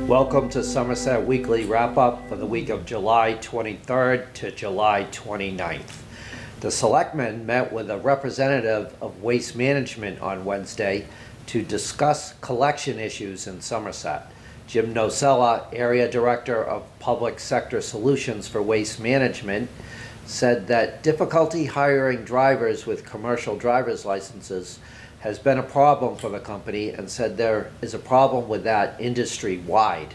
Welcome to Somerset Weekly Wrap-Up for the week of July 23rd to July 29th. The Selectmen met with a representative of Waste Management on Wednesday to discuss collection issues in Somerset. Jim Nocella, Area Director of Public Sector Solutions for Waste Management, said that difficulty hiring drivers with commercial driver's licenses has been a problem for the company and said there is a problem with that industry-wide.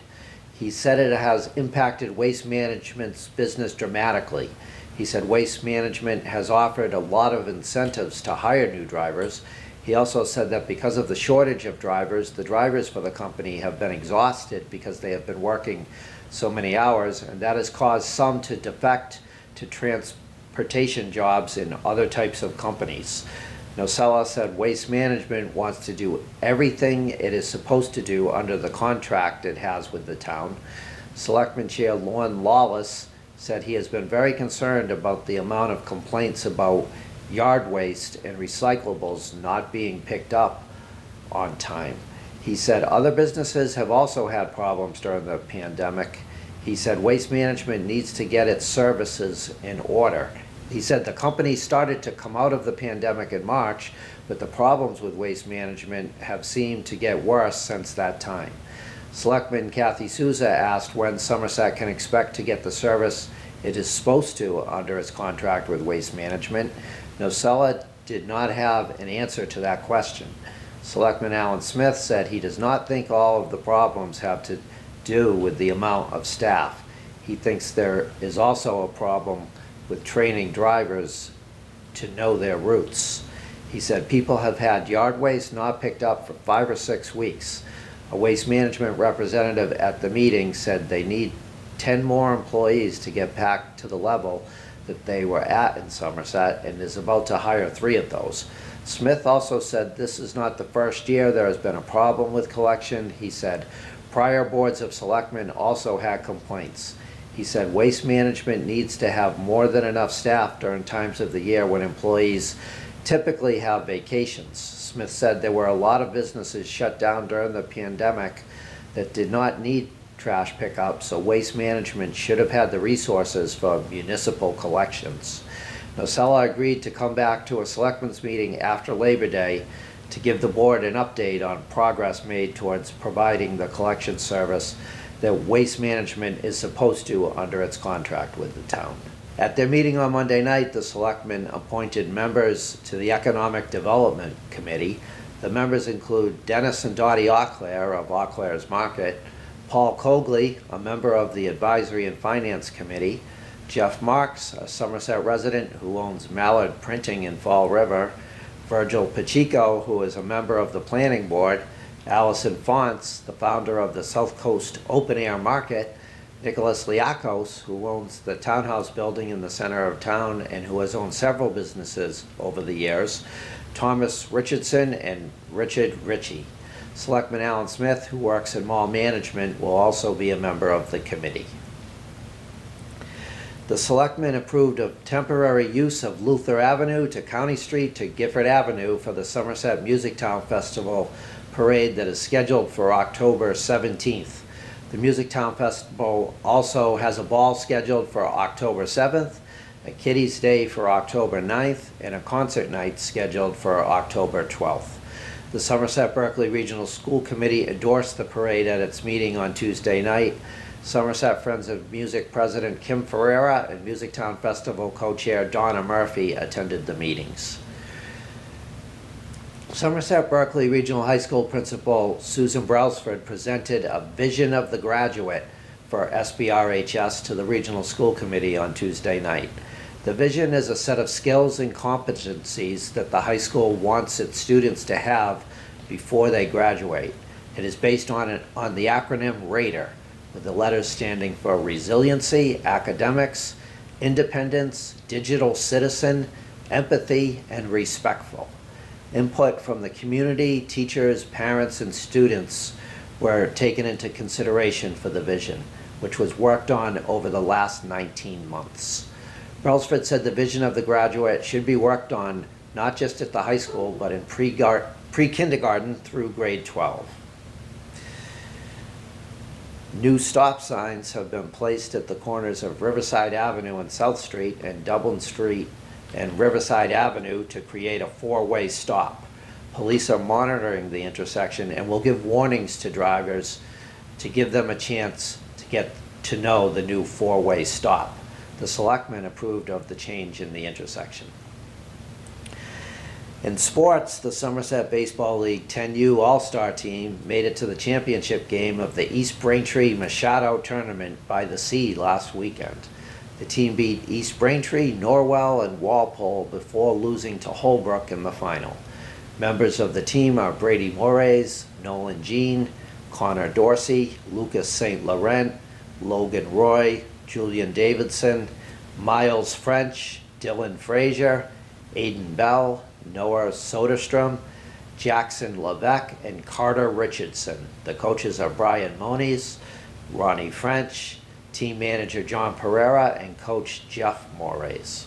He said it has impacted Waste Management's business dramatically. He said Waste Management has offered a lot of incentives to hire new drivers. He also said that because of the shortage of drivers, the drivers for the company have been exhausted because they have been working so many hours, and that has caused some to defect to transportation jobs in other types of companies. Nocella said Waste Management wants to do everything it is supposed to do under the contract it has with the town. Selectman Chair Lorne Lawless said he has been very concerned about the amount of complaints about yard waste and recyclables not being picked up on time. He said other businesses have also had problems during the pandemic. He said Waste Management needs to get its services in order. He said the company started to come out of the pandemic in March, but the problems with Waste Management have seemed to get worse since that time. Selectman Kathy Souza asked when Somerset can expect to get the service it is supposed to under its contract with Waste Management. Nocella did not have an answer to that question. Selectman Alan Smith said he does not think all of the problems have to do with the amount of staff. He thinks there is also a problem with training drivers to know their routes. He said people have had yard waste not picked up for 5 or 6 weeks. A Waste Management representative at the meeting said they need 10 more employees to get back to the level that they were at in Somerset and is about to hire 3 of those. Smith also said this is not the first year there has been a problem with collection. He said prior boards of selectmen also had complaints. He said Waste Management needs to have more than enough staff during times of the year when employees typically have vacations. Smith said there were a lot of businesses shut down during the pandemic that did not need trash pickup, so Waste Management should have had the resources for municipal collections. Nocella agreed to come back to a selectmen's meeting after Labor Day to give the board an update on progress made towards providing the collection service that Waste Management is supposed to under its contract with the town. At their meeting on Monday night, the selectmen appointed members to the Economic Development Committee. The members include Dennis and Dottie Auclair of Auclair's Market, Paul Cogley, a member of the Advisory and Finance Committee, Jeff Marks, a Somerset resident who owns Mallard Printing in Fall River, Virgil Pacheco, who is a member of the Planning Board, Allison Fonts, the founder of the South Coast Open Air Market, Nicholas Liakos, who owns the townhouse building in the center of town and who has owned several businesses over the years, Thomas Richardson, and Richard Ritchie. Selectman Alan Smith, who works in mall management, will also be a member of the committee. The Selectmen approved of temporary use of Luther Avenue to County Street to Gifford Avenue for the Somerset Music Town Festival parade that is scheduled for October 17th. The Music Town Festival also has a ball scheduled for October 7th, a Kiddies Day for October 9th, and a concert night scheduled for October 12th. The Somerset Berkeley Regional School Committee endorsed the parade at its meeting on Tuesday night. Somerset Friends of Music President Kim Ferreira and Music Town Festival co-chair Donna Murphy attended the meetings. Somerset Berkeley Regional High School Principal Susan Brailsford presented a vision of the graduate for SBRHS to the Regional School Committee on Tuesday night. The vision is a set of skills and competencies that the high school wants its students to have before they graduate. It is based on the acronym RADER, with the letters standing for resiliency, academics, independence, digital citizen, empathy, and respectful. Input from the community, teachers, parents, and students were taken into consideration for the vision, which was worked on over the last 19 months. Brailsford said the vision of the graduate should be worked on not just at the high school, but in pre-kindergarten through grade 12. New stop signs have been placed at the corners of Riverside Avenue and South Street and Dublin Street and Riverside Avenue to create a four-way stop. Police are monitoring the intersection and will give warnings to drivers to give them a chance to get to know the new four-way stop. The selectmen approved of the change in the intersection. In sports, the Somerset Baseball League 10U All-Star team made it to the championship game of the East Braintree Machado Tournament by the Sea last weekend. The team beat East Braintree, Norwell, and Walpole before losing to Holbrook in the final. Members of the team are Brady Moraes, Nolan Jean, Connor Dorsey, Lucas St. Laurent, Logan Roy, Julian Davidson, Miles French, Dylan Frazier, Aiden Bell, Noah Soderstrom, Jackson Levesque, and Carter Richardson. The coaches are Brian Moniz, Ronnie French, team manager John Pereira, and coach Jeff Moraes.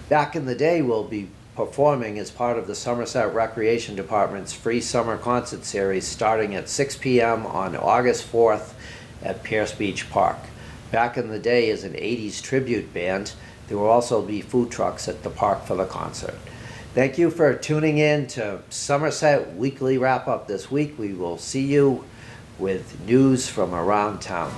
Back in the Day will be performing as part of the Somerset Recreation Department's free summer concert series starting at 6 p.m. on August 4th at Pierce Beach Park. Back in the Day is an 80s tribute band. There will also be food trucks at the park for the concert. Thank you for tuning in to Somerset Weekly Wrap Up this week. We will see you with news from around town.